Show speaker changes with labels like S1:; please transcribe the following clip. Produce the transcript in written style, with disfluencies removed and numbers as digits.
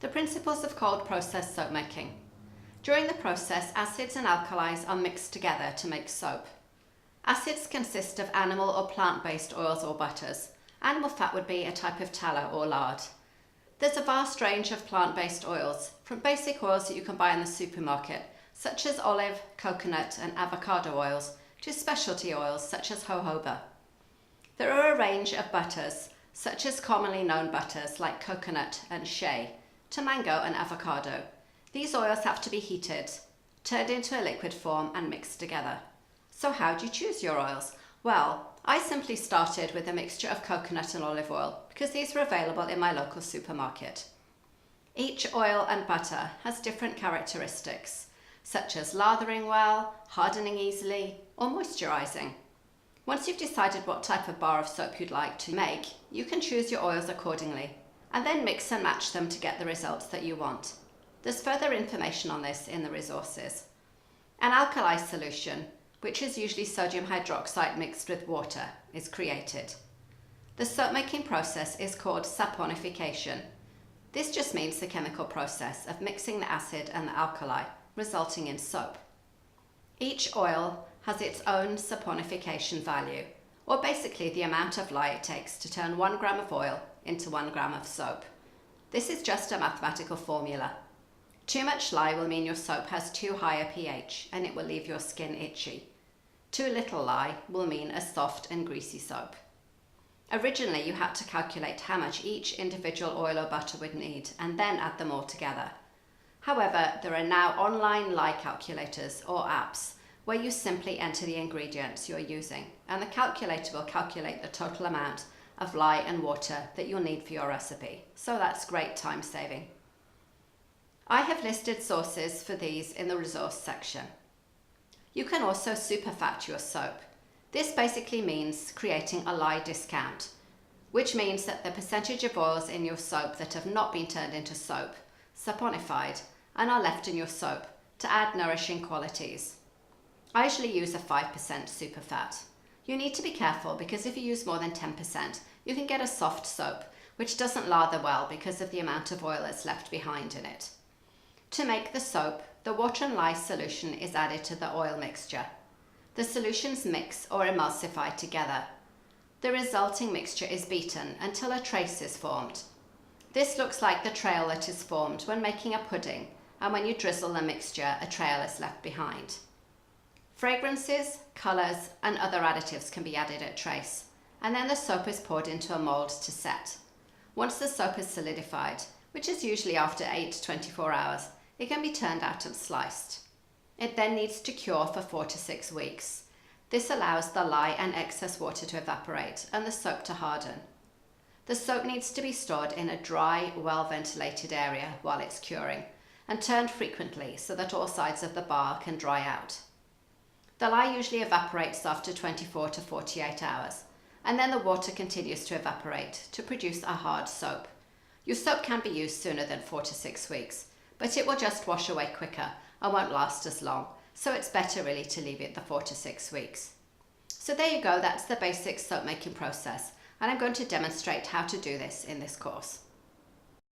S1: The principles of cold process soap making. During the process, acids and alkalis are mixed together to make soap. Acids consist of animal or plant-based oils or butters. Animal fat would be a type of tallow or lard. There's a vast range of plant-based oils, from basic oils that you can buy in the supermarket, such as olive, coconut, and avocado oils, to specialty oils such as jojoba. There are a range of butters, such as commonly known butters like coconut and shea, to mango and avocado. These oils have to be heated, turned into a liquid form, and mixed together. So how do you choose your oils? Well, I simply started with a mixture of coconut and olive oil because these were available in my local supermarket. Each oil and butter has different characteristics, such as lathering well, hardening easily, or moisturizing. Once you've decided what type of bar of soap you'd like to make, you can choose your oils accordingly, and then mix and match them to get the results that you want. There's further information on this in the resources. An alkali solution, which is usually sodium hydroxide mixed with water, is created. The soap making process is called saponification. This just means the chemical process of mixing the acid and the alkali, resulting in soap. Each oil has its own saponification value, or basically the amount of lye it takes to turn 1 gram of oil into 1 gram of soap. This is just a mathematical formula. Too much lye will mean your soap has too high a pH and it will leave your skin itchy. Too little lye will mean a soft and greasy soap. Originally, you had to calculate how much each individual oil or butter would need and then add them all together. However, there are now online lye calculators or apps where you simply enter the ingredients you're using, and the calculator will calculate the total amount of lye and water that you'll need for your recipe. So that's great time saving. I have listed sources for these in the resource section. You can also superfat your soap. This basically means creating a lye discount, which means that the percentage of oils in your soap that have not been turned into soap, saponified, and are left in your soap to add nourishing qualities. I usually use a 5% superfat. You need to be careful because if you use more than 10%, you can get a soft soap, which doesn't lather well because of the amount of oil that's left behind in it. To make the soap, the water and lye solution is added to the oil mixture. The solutions mix or emulsify together. The resulting mixture is beaten until a trace is formed. This looks like the trail that is formed when making a pudding, and when you drizzle the mixture, a trail is left behind. Fragrances, colours, and other additives can be added at trace, and then the soap is poured into a mould to set. Once the soap is solidified, which is usually after 8 to 24 hours, it can be turned out and sliced. It then needs to cure for 4 to 6 weeks. This allows the lye and excess water to evaporate and the soap to harden. The soap needs to be stored in a dry, well-ventilated area while it's curing, and turned frequently so that all sides of the bar can dry out. The lye usually evaporates after 24 to 48 hours, and then the water continues to evaporate to produce a hard soap. Your soap can be used sooner than 4 to 6 weeks, but it will just wash away quicker and won't last as long, so it's better really to leave it the 4 to 6 weeks. So there you go, that's the basic soap making process, and I'm going to demonstrate how to do this in this course.